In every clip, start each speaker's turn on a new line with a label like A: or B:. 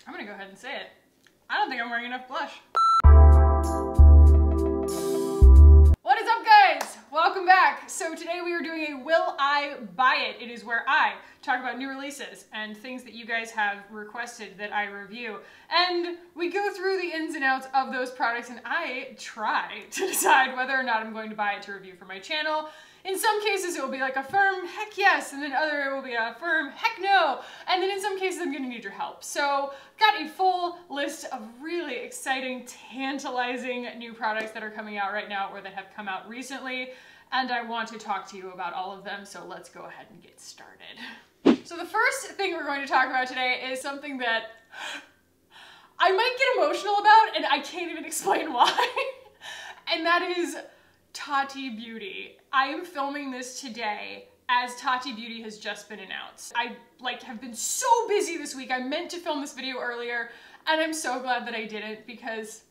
A: I'm gonna go ahead and say it. I don't think I'm wearing enough blush. What is up, guys? Welcome back. So today we are doing a Will I Buy It? It is where I talk about new releases and things that you guys have requested that I review. And we go through the ins and outs of those products and I try to decide whether or not I'm going to buy it to review for my channel. In some cases it will be like a firm heck yes, and then other it will be a firm heck no, and then in some cases I'm gonna need your help. So got a full list of really exciting, tantalizing new products that are coming out right now or that have come out recently, and I want to talk to you about all of them, so let's go ahead and get started. So the first thing we're going to talk about today is something that I might get emotional about and I can't even explain why, and that is Tati Beauty. I am filming this today as Tati Beauty has just been announced. I have been so busy this week. I meant to film this video earlier and I'm so glad that I didn't because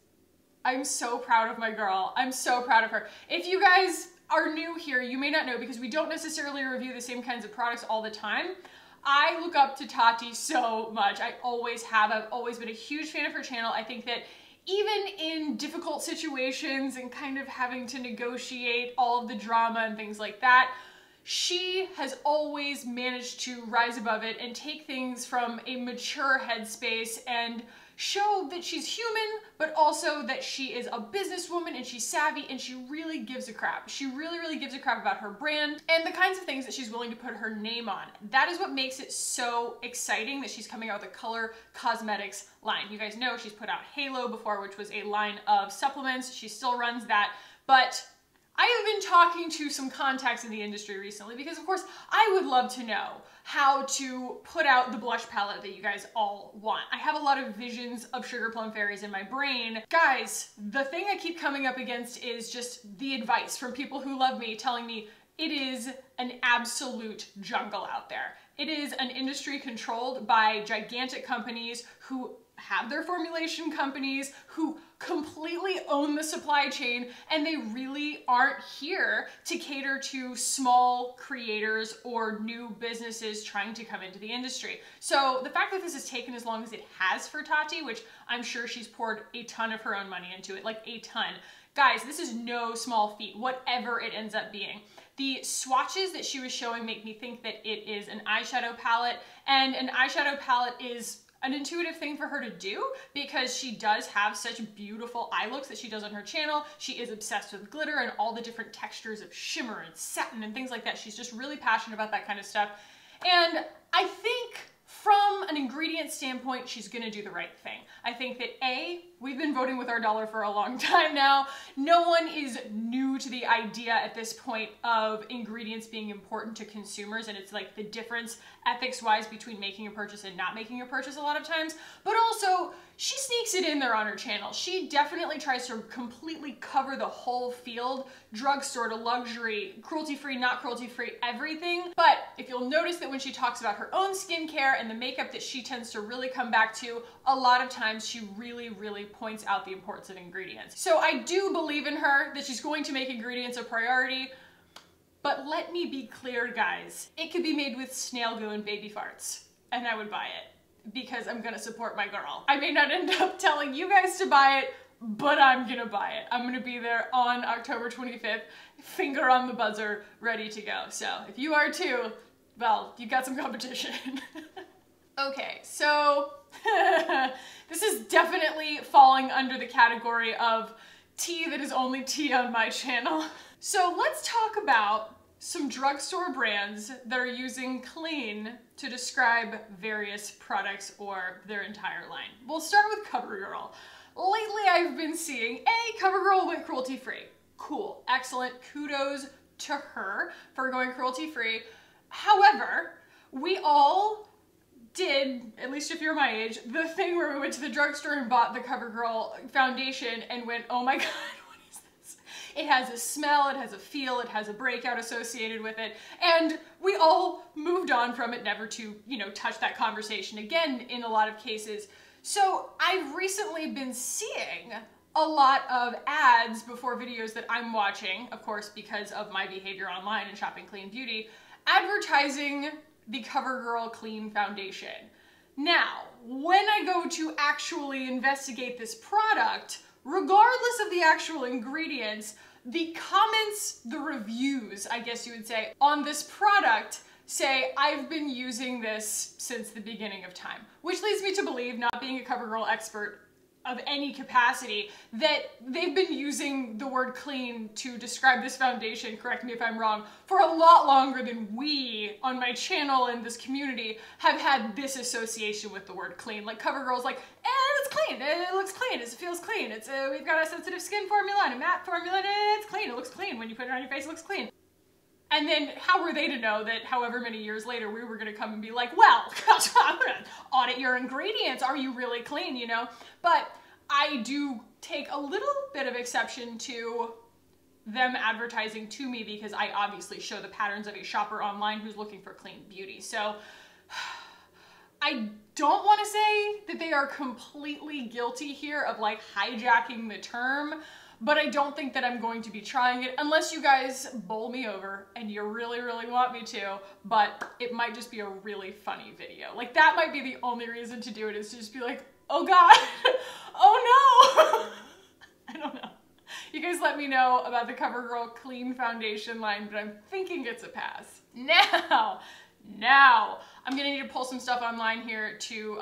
A: I'm so proud of my girl. I'm so proud of her. If you guys are new here, you may not know because we don't necessarily review the same kinds of products all the time. I look up to Tati so much. I always have. I've always been a huge fan of her channel. I think that even in difficult situations and kind of having to negotiate all of the drama and things like that, she has always managed to rise above it and take things from a mature headspace and show that she's human, but also that she is a businesswoman and she's savvy and she really gives a crap. She really gives a crap about her brand and the kinds of things that she's willing to put her name on. That is what makes it so exciting that she's coming out with a color cosmetics line. You guys know she's put out Halo before, which was a line of supplements. She still runs that, but I have been talking to some contacts in the industry recently because, of course, I would love to know how to put out the blush palette that you guys all want. I have a lot of visions of Sugar Plum Fairies in my brain. Guys, the thing I keep coming up against is just the advice from people who love me telling me it is an absolute jungle out there. It is an industry controlled by gigantic companies who have their formulation companies, who completely own the supply chain, and they really aren't here to cater to small creators or new businesses trying to come into the industry. So the fact that this has taken as long as it has for Tati, which I'm sure she's poured a ton of her own money into it, like a ton. Guys, this is no small feat, whatever it ends up being. The swatches that she was showing make me think that it is an eyeshadow palette, and an eyeshadow palette is an intuitive thing for her to do because she does have such beautiful eye looks that she does on her channel. She is obsessed with glitter and all the different textures of shimmer and satin and things like that. She's just really passionate about that kind of stuff. And I think from an ingredient standpoint, she's gonna do the right thing. I think that A, we've been voting with our dollar for a long time now. No one is new to the idea at this point of ingredients being important to consumers, and it's like the difference ethics-wise between making a purchase and not making a purchase a lot of times. But also, she sneaks it in there on her channel. She definitely tries to completely cover the whole field, drugstore to luxury, cruelty-free, not cruelty-free, everything. But if you'll notice that when she talks about her own skincare and the makeup that she tends to really come back to, a lot of times she really points out the importance of ingredients. So I do believe in her that she's going to make ingredients a priority, but let me be clear, guys. It could be made with snail goo and baby farts, and I would buy it because I'm gonna support my girl. I may not end up telling you guys to buy it, but I'm gonna buy it. I'm gonna be there on October 25th, finger on the buzzer, ready to go. So if you are too, well, you've got some competition. Okay, so this is definitely falling under the category of tea that is only tea on my channel. So let's talk about some drugstore brands that are using clean to describe various products or their entire line. We'll start with CoverGirl. Lately I've been seeing, CoverGirl went cruelty-free. Cool, excellent, kudos to her for going cruelty-free. However, we all did, at least if you're my age, the thing where we went to the drugstore and bought the CoverGirl foundation and went, oh my god, what is this? It has a smell, it has a feel, it has a breakout associated with it, and we all moved on from it, never to, touch that conversation again in a lot of cases. So I've recently been seeing a lot of ads before videos that I'm watching, of course because of my behavior online and shopping clean beauty, advertising the CoverGirl Clean Foundation. Now, when I go to actually investigate this product, regardless of the actual ingredients, the comments, the reviews, I guess you would say, on this product say, I've been using this since the beginning of time. Which leads me to believe, not being a CoverGirl expert of any capacity, that they've been using the word clean to describe this foundation, correct me if I'm wrong, for a lot longer than we on my channel and this community have had this association with the word clean. Like CoverGirl's like, it's clean, it looks clean, it feels clean, it's we've got a sensitive skin formula and a matte formula, and it's clean, it looks clean. When you put it on your face, it looks clean. And then how were they to know that however many years later we were gonna come and be like, well, I'm gonna audit your ingredients, are you really clean, you know? But I do take a little bit of exception to them advertising to me because I obviously show the patterns of a shopper online who's looking for clean beauty. So I don't wanna say that they are completely guilty here of like hijacking the term, but I don't think that I'm going to be trying it unless you guys bowl me over and you really, really want me to, but it might just be a really funny video. Like that might be the only reason to do it, is to just be like, oh God, oh no. I don't know. You guys let me know about the CoverGirl Clean Foundation line, but I'm thinking it's a pass. Now, I'm gonna need to pull some stuff online here to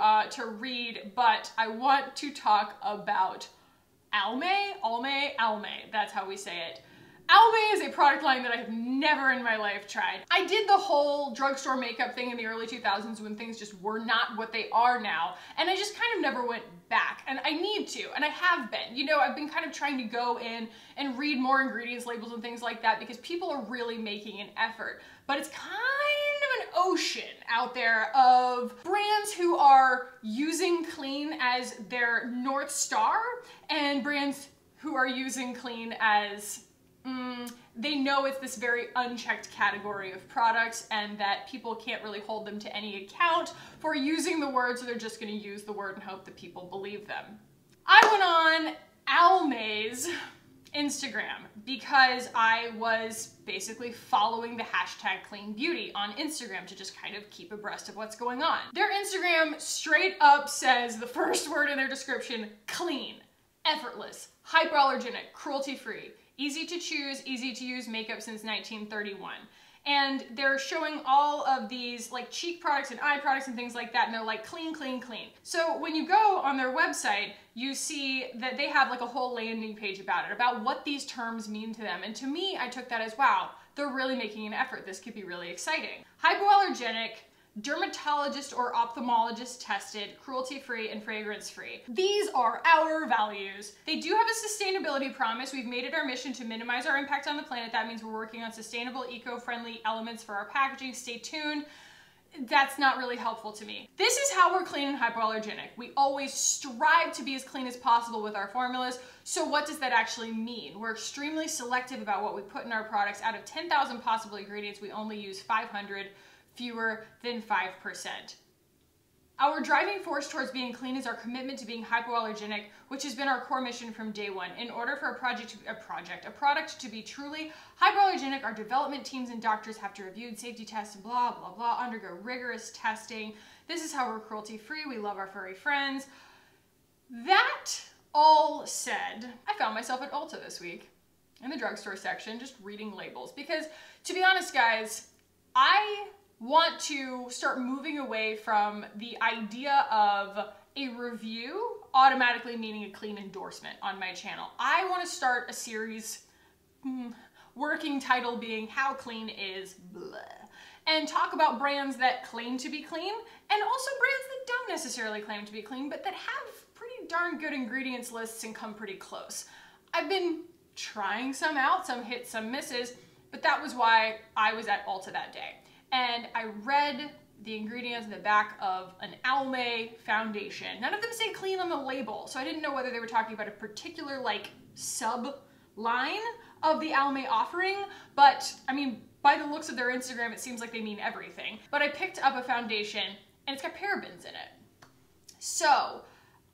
A: read, but I want to talk about Almay, that's how we say it. Almay is a product line that I have never in my life tried. I did the whole drugstore makeup thing in the early 2000s when things just were not what they are now, and I just kind of never went back, and I need to, and I have been. You know, I've been kind of trying to go in and read more ingredients labels and things like that because people are really making an effort, but it's kind of an ocean out there of brands who are using clean as their North Star and brands who are using clean as they know it's this very unchecked category of products and that people can't really hold them to any account for using the word, so they're just going to use the word and hope that people believe them. I went on Almay's Instagram because I was basically following the hashtag clean beauty on Instagram to just kind of keep abreast of what's going on. Their Instagram straight up says the first word in their description, clean, effortless, hypoallergenic, cruelty-free, easy to choose, easy to use makeup since 1931. And they're showing all of these like cheek products and eye products and things like that, and they're like clean, clean, clean. So when you go on their website, you see that they have like a whole landing page about it, about what these terms mean to them. And to me, I took that as, wow, they're really making an effort. This could be really exciting. Hypoallergenic, dermatologist or ophthalmologist tested, cruelty-free, and fragrance-free. These are our values. They do have a sustainability promise. We've made it our mission to minimize our impact on the planet. That means we're working on sustainable, eco-friendly elements for our packaging. Stay tuned. That's not really helpful to me. This is how we're clean and hypoallergenic. We always strive to be as clean as possible with our formulas. So what does that actually mean? We're extremely selective about what we put in our products. Out of 10,000 possible ingredients, we only use 500, fewer than 5%. Our driving force towards being clean is our commitment to being hypoallergenic, which has been our core mission from day one. In order for a product to be truly hypoallergenic, our development teams and doctors have to review safety tests and blah, blah, blah, undergo rigorous testing. This is how we're cruelty-free. We love our furry friends. That all said, I found myself at Ulta this week in the drugstore section, just reading labels. Because to be honest, guys, I want to start moving away from the idea of a review automatically meaning a clean endorsement on my channel. I want to start a series, working title being How Clean Is Blah, and talk about brands that claim to be clean and also brands that don't necessarily claim to be clean but that have pretty darn good ingredients lists and come pretty close. I've been trying some out, some hits, some misses, but that was why I was at Ulta that day. And I read the ingredients in the back of an Almay foundation. None of them say clean on the label, so I didn't know whether they were talking about a particular like sub-line of the Almay offering, but I mean, by the looks of their Instagram, it seems like they mean everything. But I picked up a foundation and it's got parabens in it. So,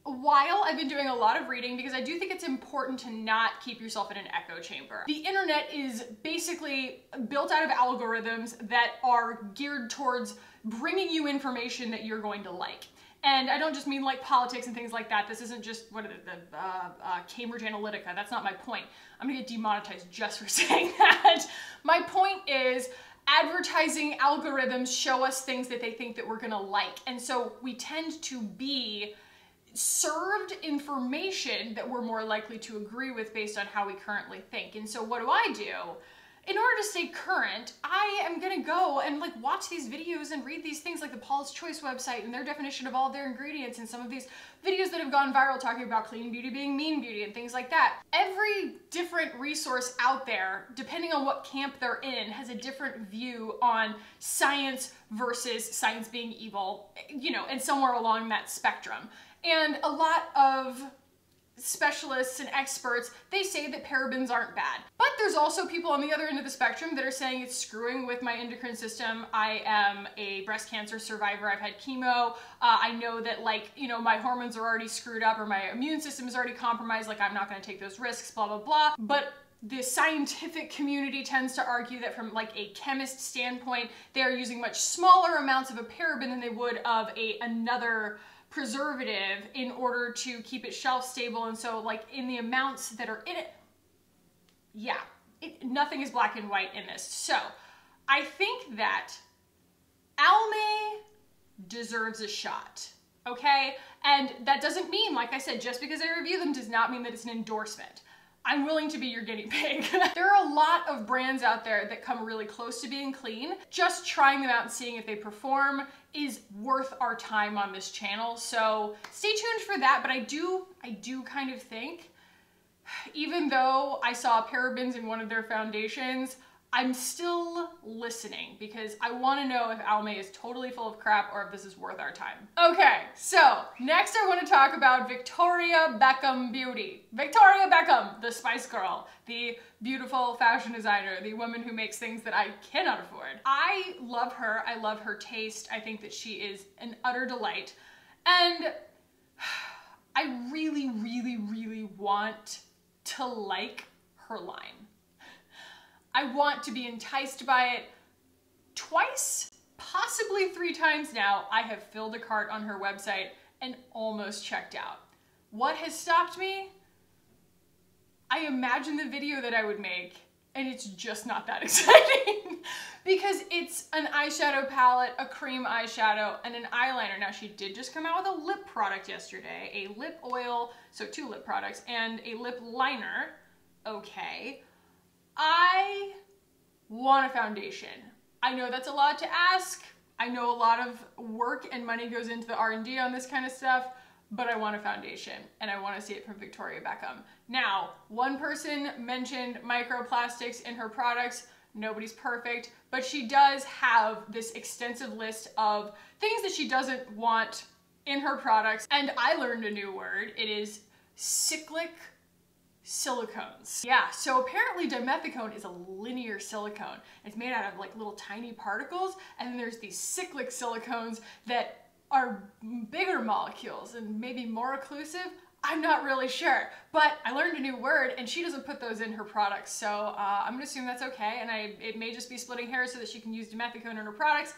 A: while I've been doing a lot of reading, because I do think it's important to not keep yourself in an echo chamber. The internet is basically built out of algorithms that are geared towards bringing you information that you're going to like. And I don't just mean like politics and things like that. This isn't just, what are the Cambridge Analytica. That's not my point. I'm gonna get demonetized just for saying that. My point is, advertising algorithms show us things that they think that we're gonna like. And so we tend to be served information that we're more likely to agree with based on how we currently think. And so what do? In order to stay current, I am gonna go and like watch these videos and read these things like the Paul's Choice website and their definition of all of their ingredients and some of these videos that have gone viral talking about clean beauty being mean beauty and things like that. Every different resource out there, depending on what camp they're in, has a different view on science versus science being evil, you know, and somewhere along that spectrum. And a lot of specialists and experts, they say that parabens aren't bad. But there's also people on the other end of the spectrum that are saying it's screwing with my endocrine system. I am a breast cancer survivor. I've had chemo. I know that, like, you know, my hormones are already screwed up or my immune system is already compromised. Like, I'm not going to take those risks, blah, blah, blah. But the scientific community tends to argue that from like a chemist standpoint, they are using much smaller amounts of a paraben than they would of another preservative in order to keep it shelf stable. And so like in the amounts that are in it, yeah, nothing is black and white in this. So I think that Almay deserves a shot, okay? And that doesn't mean, like I said, just because I review them does not mean that it's an endorsement. I'm willing to be your guinea pig. There are a lot of brands out there that come really close to being clean. Just trying them out and seeing if they perform is worth our time on this channel. So stay tuned for that, but I do kind of think, even though I saw parabens in one of their foundations, I'm still listening because I want to know if Almay is totally full of crap or if this is worth our time. Okay, so next I want to talk about Victoria Beckham Beauty. Victoria Beckham, the Spice Girl, the beautiful fashion designer, the woman who makes things that I cannot afford. I love her. I love her taste. I think that she is an utter delight. And I really, really, really want to like her line. I want to be enticed by it. Twice, possibly 3 times now, I have filled a cart on her website and almost checked out. What has stopped me? I imagined the video that I would make and it's just not that exciting because it's an eyeshadow palette, a cream eyeshadow, and an eyeliner. Now she did just come out with a lip product yesterday, a lip oil, so 2 lip products, and a lip liner. Okay. I want a foundation. I know that's a lot to ask. I know a lot of work and money goes into the R&D on this kind of stuff, but I want a foundation and I want to see it from Victoria Beckham. Now, one person mentioned microplastics in her products. Nobody's perfect, but she does have this extensive list of things that she doesn't want in her products. And I learned a new word. It is cyclic silicones. Yeah, so apparently dimethicone is a linear silicone. It's made out of like little tiny particles, and then there's these cyclic silicones that are bigger molecules and maybe more occlusive. I'm not really sure, but I learned a new word and she doesn't put those in her products, so I'm gonna assume that's okay, and it may just be splitting hairs so that she can use dimethicone in her products.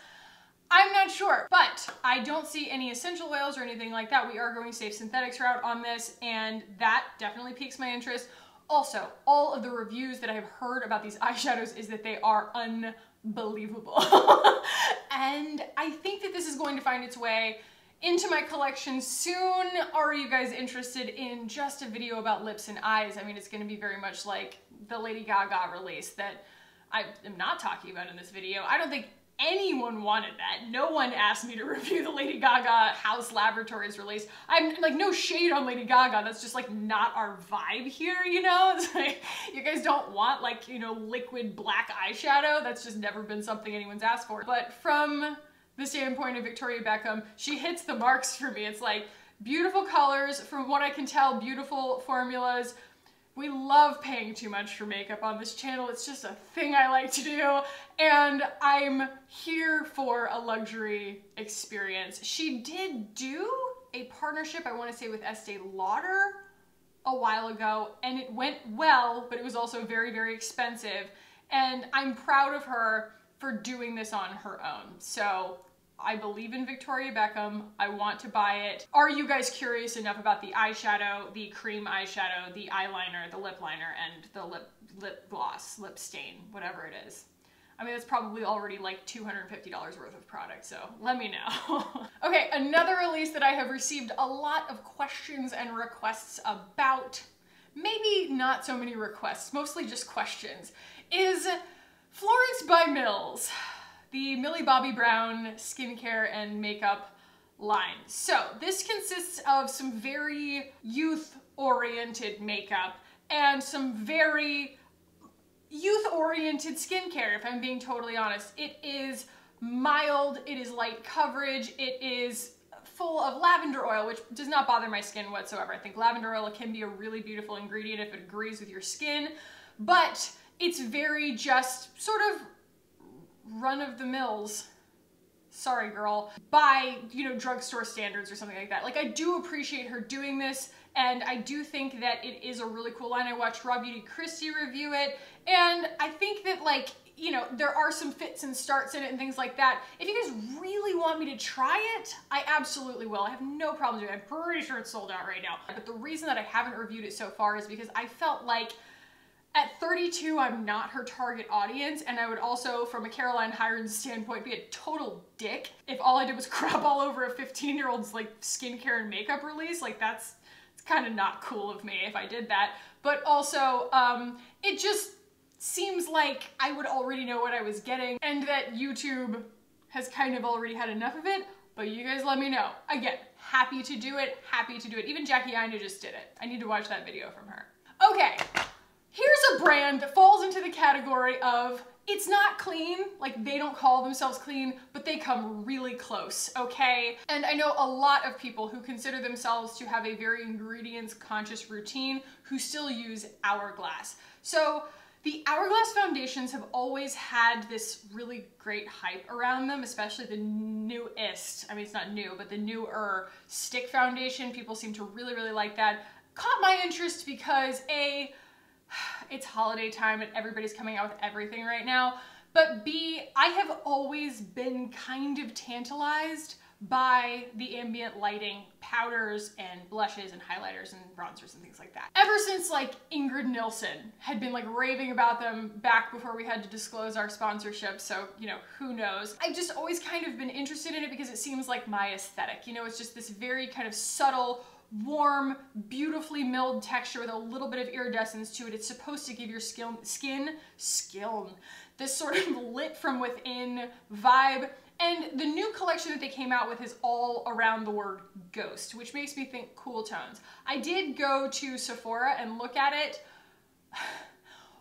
A: I'm not sure, but I don't see any essential oils or anything like that. We are going safe synthetics route on this, and that definitely piques my interest. Also, all of the reviews that I have heard about these eyeshadows is that they are unbelievable. And I think that this is going to find its way into my collection soon. Are you guys interested in just a video about lips and eyes? I mean, it's going to be very much like the Lady Gaga release that I am not talking about in this video. I don't think anyone wanted that. No one asked me to review the Lady Gaga House Laboratories release. I'm like, no shade on Lady Gaga, that's just like not our vibe here, you know? It's like, you guys don't want like, you know, liquid black eyeshadow. That's just never been something anyone's asked for. But from the standpoint of Victoria Beckham, she hits the marks for me. It's like beautiful colors, from what I can tell, beautiful formulas. We love paying too much for makeup on this channel. It's just a thing I like to do, and I'm here for a luxury experience. She did do a partnership, I want to say, with Estee Lauder a while ago, and it went well, but it was also very, very expensive, and I'm proud of her for doing this on her own. So I believe in Victoria Beckham. I want to buy it. Are you guys curious enough about the eyeshadow, the cream eyeshadow, the eyeliner, the lip liner, and the lip gloss, lip stain, whatever it is? I mean, it's probably already like $250 worth of product, so let me know. Okay, another release that I have received a lot of questions and requests about, maybe not so many requests, mostly just questions, is Florence by Mills, the Millie Bobby Brown skincare and makeup line. So this consists of some very youth-oriented makeup and some very youth-oriented skincare, if I'm being totally honest. It is mild, it is light coverage, it is full of lavender oil, which does not bother my skin whatsoever. I think lavender oil can be a really beautiful ingredient if it agrees with your skin, but it's very just sort of run-of-the-mills, sorry girl, by, you know, drugstore standards or something like that. Like, I do appreciate her doing this, and I do think that it is a really cool line. I watched Raw Beauty Christie review it, and I think that, like, you know, there are some fits and starts in it and things like that. If you guys really want me to try it, I absolutely will. I have no problem doing it. I'm pretty sure it's sold out right now. But the reason that I haven't reviewed it so far is because I felt like at 32, I'm not her target audience, and I would also, from a Caroline Hirons standpoint, be a total dick if all I did was crap all over a 15-year-old's like skincare and makeup release. Like, it's kind of not cool of me if I did that. But also, it just seems like I would already know what I was getting, and that YouTube has kind of already had enough of it. But you guys let me know. Again, happy to do it, happy to do it. Even Jackie Aina just did it. I need to watch that video from her. Okay. Here's a brand that falls into the category of, it's not clean, like they don't call themselves clean, but they come really close, okay? And I know a lot of people who consider themselves to have a very ingredients conscious routine who still use Hourglass. So the Hourglass foundations have always had this really great hype around them, especially the newest, I mean it's not new, but the newer stick foundation. People seem to really, really like that. Caught my interest because A, it's holiday time and everybody's coming out with everything right now, but B, I have always been kind of tantalized by the ambient lighting powders and blushes and highlighters and bronzers and things like that. Ever since like Ingrid Nilsson had been like raving about them back before we had to disclose our sponsorship, so you know, who knows. I've just always kind of been interested in it because it seems like my aesthetic. You know, it's just this very kind of subtle, warm, beautifully milled texture with a little bit of iridescence to it. It's supposed to give your skin this sort of lit from within vibe. And the new collection that they came out with is all around the word ghost, which makes me think cool tones. I did go to Sephora and look at it.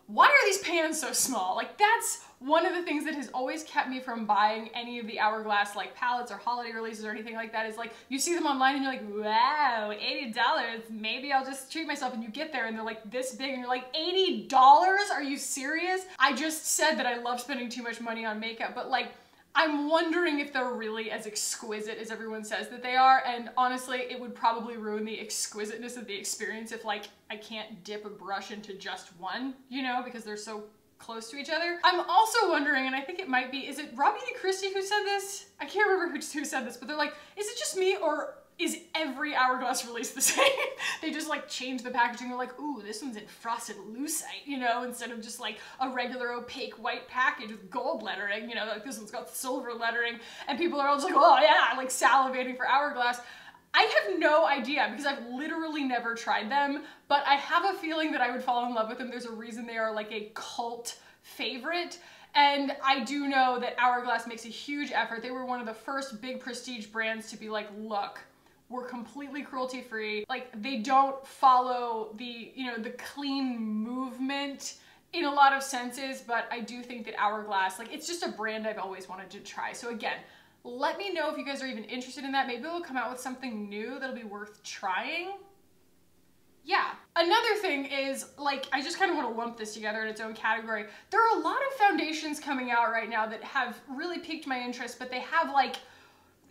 A: Why are these pans so small? Like, that's one of the things that has always kept me from buying any of the Hourglass like palettes or holiday releases or anything like that, is like, you see them online and you're like, wow, $80, maybe I'll just treat myself, and you get there and they're like this big and you're like, $80? Are you serious? I just said that I love spending too much money on makeup, but like, I'm wondering if they're really as exquisite as everyone says that they are, and honestly, it would probably ruin the exquisiteness of the experience if like, I can't dip a brush into just one, you know, because they're so close to each other. I'm also wondering, and I think it might be, is it Raw Beauty Christie who said this? I can't remember who said this, but they're like, is it just me, or is every Hourglass release the same? They just like change the packaging. They're like, ooh, this one's in frosted lucite, you know, instead of just like a regular opaque white package with gold lettering, you know, like this one's got silver lettering, and people are all just like, oh yeah, like salivating for Hourglass. I have no idea because I've literally never tried them, but I have a feeling that I would fall in love with them. There's a reason they are like a cult favorite. And I do know that Hourglass makes a huge effort. They were one of the first big prestige brands to be like, look, we're completely cruelty-free. Like, they don't follow the, you know, the clean movement in a lot of senses, but I do think that Hourglass, like, it's just a brand I've always wanted to try. So again, let me know if you guys are even interested in that. Maybe they'll come out with something new that'll be worth trying. Yeah. Another thing is, like, I just kind of want to lump this together in its own category. There are a lot of foundations coming out right now that have really piqued my interest, but they have, like,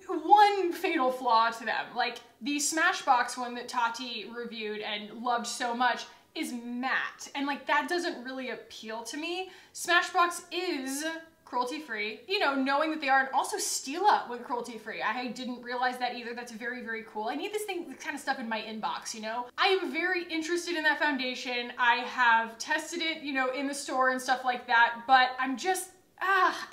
A: one fatal flaw to them. Like, the Smashbox one that Tati reviewed and loved so much is matte, and like, that doesn't really appeal to me. Smashbox is cruelty-free, you know, knowing that they are, and also Stila went cruelty-free. I didn't realize that either. That's very, very cool. I need this kind of stuff in my inbox, you know? I am very interested in that foundation. I have tested it, you know, in the store and stuff like that, but I'm just,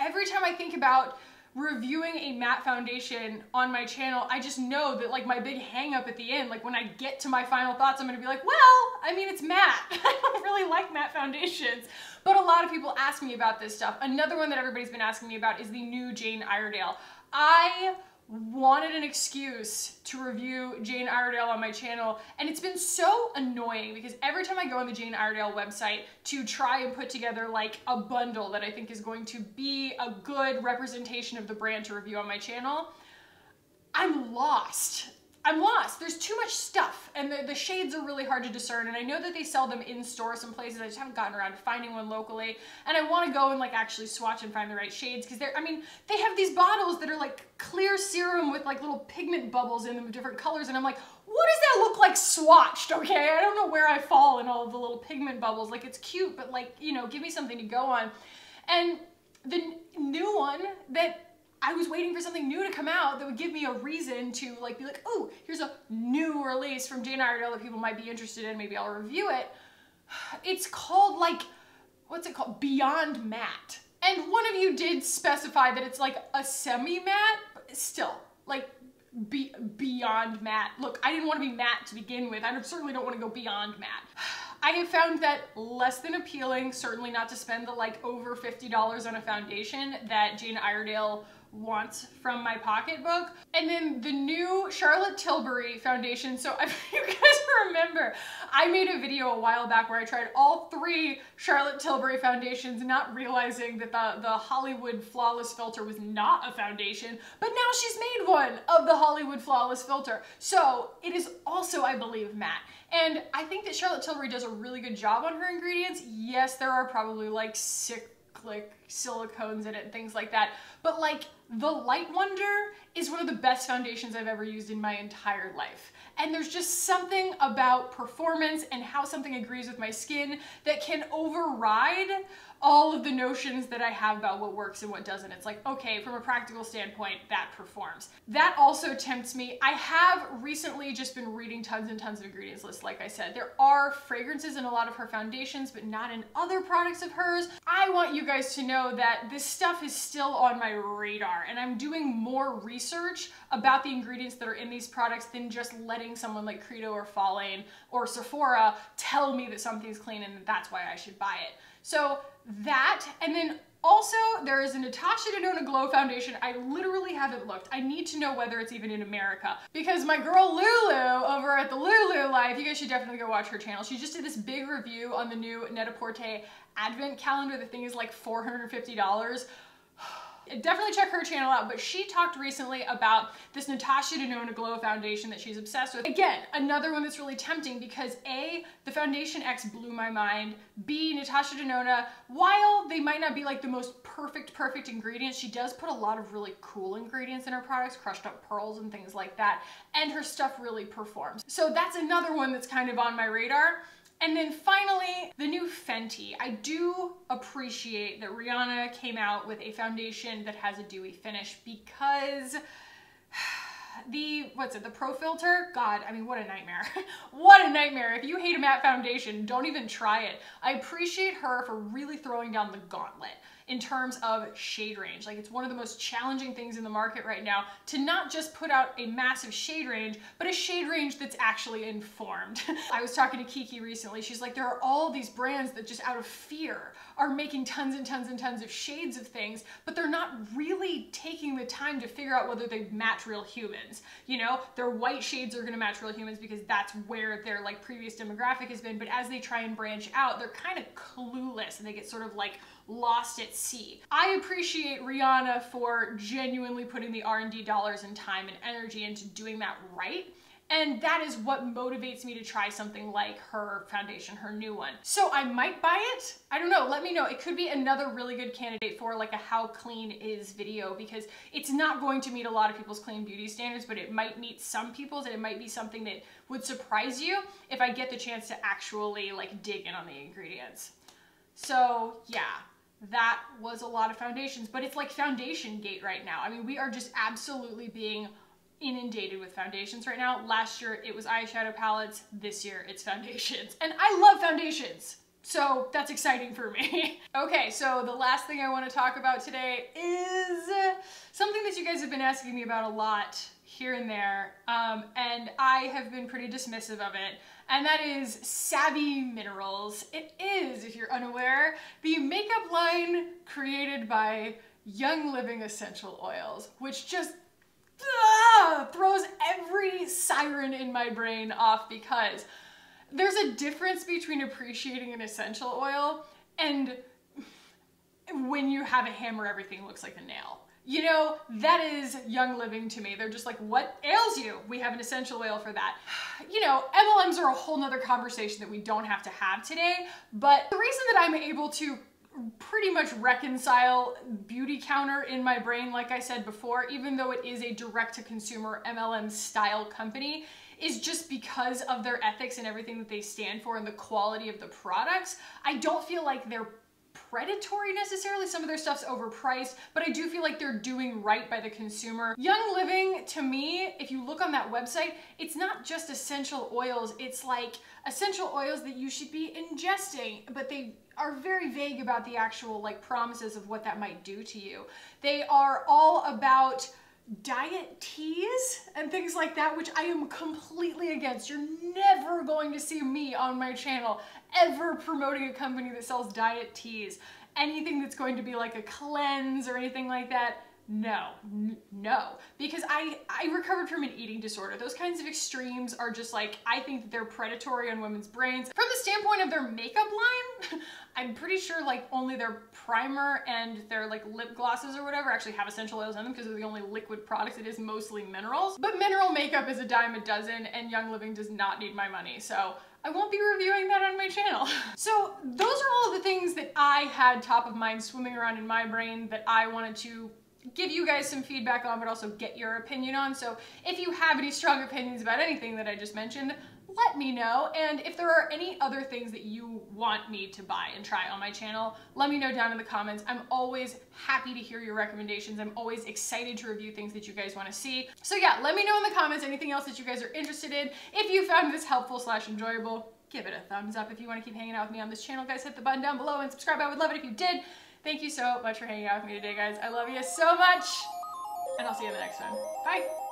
A: every time I think about reviewing a matte foundation on my channel, I just know that like my big hang up at the end, like when I get to my final thoughts, I'm gonna be like, well, I mean, it's matte. I don't really like matte foundations, but a lot of people ask me about this stuff. Another one that everybody's been asking me about is the new Jane Iredale. I wanted an excuse to review Jane Iredale on my channel, and it's been so annoying because every time I go on the Jane Iredale website to try and put together like a bundle that I think is going to be a good representation of the brand to review on my channel, I'm lost. I'm lost. There's too much stuff, and the shades are really hard to discern, and I know that they sell them in store some places. I just haven't gotten around to finding one locally, and I want to go and like actually swatch and find the right shades, because I mean, they have these bottles that are like clear serum with like little pigment bubbles in them of different colors, and I'm like, what does that look like swatched, okay? I don't know where I fall in all of the little pigment bubbles. Like, it's cute, but like, you know, give me something to go on. And the new one that I was waiting for something new to come out that would give me a reason to like be like, oh, here's a new release from Jane Iredale that people might be interested in. Maybe I'll review it. It's called like, what's it called? Beyond Matte. And one of you did specify that it's like a semi-matte, but still, like beyond matte. Look, I didn't want to be matte to begin with. I certainly don't want to go beyond matte. I have found that less than appealing, certainly not to spend the like over $50 on a foundation that Jane Iredale wants from my pocketbook. And then the new Charlotte Tilbury foundation. So if you guys remember, I made a video a while back where I tried all 3 Charlotte Tilbury foundations, not realizing that the Hollywood Flawless Filter was not a foundation, but now she's made one of the Hollywood Flawless Filter. So it is also, I believe, matte. And I think that Charlotte Tilbury does a really good job on her ingredients. Yes, there are probably like silicones in it and things like that, but like the Light Wonder is one of the best foundations I've ever used in my entire life. And there's just something about performance and how something agrees with my skin that can override all of the notions that I have about what works and what doesn't. It's like, okay, from a practical standpoint, that performs. That also tempts me. I have recently just been reading tons and tons of ingredients lists, like I said. There are fragrances in a lot of her foundations, but not in other products of hers. I want you guys to know that this stuff is still on my radar, and I'm doing more research about the ingredients that are in these products than just letting someone like Credo or Faulane or Sephora tell me that something's clean and that's why I should buy it. So that, and then also there is a Natasha Tognetti Glow Foundation. I literally haven't looked. I need to know whether it's even in America, because my girl Lulu over at the Lulu Life, you guys should definitely go watch her channel. She just did this big review on the new Net-a-Porter Advent Calendar. The thing is like $450. Definitely check her channel out, but she talked recently about this Natasha Tognetti Glow Foundation that she's obsessed with. Again, another one that's really tempting because A, the Foundation X blew my mind, B, Natasha Tognetti, while they might not be like the most perfect ingredients, she does put a lot of really cool ingredients in her products, crushed up pearls and things like that, and her stuff really performs. So that's another one that's kind of on my radar. And then finally, the new Fenty. I do appreciate that Rihanna came out with a foundation that has a dewy finish, because the Pro Filter? God, I mean, what a nightmare. What a nightmare. If you hate a matte foundation, don't even try it. I appreciate her for really throwing down the gauntlet in terms of shade range. Like, it's one of the most challenging things in the market right now to not just put out a massive shade range, but a shade range that's actually informed. I was talking to Kiki recently. She's like, there are all these brands that just out of fear are making tons and tons and tons of shades of things, but they're not really taking the time to figure out whether they match real humans. You know, their white shades are gonna match real humans because that's where their like previous demographic has been, but as they try and branch out, they're kind of clueless and they get sort of like lost at sea. I appreciate Rihanna for genuinely putting the R&D dollars and time and energy into doing that right. And that is what motivates me to try something like her foundation, her new one. So I might buy it. I don't know, let me know. It could be another really good candidate for like a how clean is video, because it's not going to meet a lot of people's clean beauty standards, but it might meet some people's, and it might be something that would surprise you if I get the chance to actually like dig in on the ingredients. So yeah, that was a lot of foundations, but it's like foundation gate right now. I mean, we are just absolutely being inundated with foundations right now. Last year it was eyeshadow palettes, this year it's foundations. And I love foundations, so that's exciting for me. Okay, so the last thing I want to talk about today is something that you guys have been asking me about a lot here and there, and I have been pretty dismissive of it, and that is Savvy Minerals. It is, if you're unaware, the makeup line created by Young Living Essential Oils, which just throws every siren in my brain off, because there's a difference between appreciating an essential oil and when you have a hammer, everything looks like a nail. You know, that is Young Living to me. They're just like, what ails you? We have an essential oil for that. You know, MLMs are a whole nother conversation that we don't have to have today, but the reason that I'm able to pretty much reconcile Beauty Counter in my brain, like I said before, even though it is a direct-to-consumer MLM style company, is just because of their ethics and everything that they stand for and the quality of the products. I don't feel like they're predatory necessarily. Some of their stuff's overpriced, but I do feel like they're doing right by the consumer. Young Living, to me, if you look on that website, it's not just essential oils, it's like essential oils that you should be ingesting, but they are very vague about the actual like promises of what that might do to you. They are all about diet teas and things like that, which I am completely against. You're never going to see me on my channel ever promoting a company that sells diet teas. Anything that's going to be like a cleanse or anything like that, no, because I recovered from an eating disorder. Those kinds of extremes are just like, I think that they're predatory on women's brains. From the standpoint of their makeup line, I'm pretty sure like only their primer and their like lip glosses or whatever actually have essential oils in them, because they're the only liquid products. It is mostly minerals, but mineral makeup is a dime a dozen, and Young Living does not need my money, so I won't be reviewing that on my channel. So those are all of the things that I had top of mind swimming around in my brain that I wanted to give you guys some feedback on, but also get your opinion on. So if you have any strong opinions about anything that I just mentioned, let me know. And if there are any other things that you want me to buy and try on my channel, let me know down in the comments. I'm always happy to hear your recommendations. I'm always excited to review things that you guys want to see. So yeah, let me know in the comments anything else that you guys are interested in. If you found this helpful/enjoyable, give it a thumbs up. If you want to keep hanging out with me on this channel, guys, hit the button down below and subscribe. I would love it if you did. Thank you so much for hanging out with me today, guys. I love you so much, and I'll see you in the next one. Bye.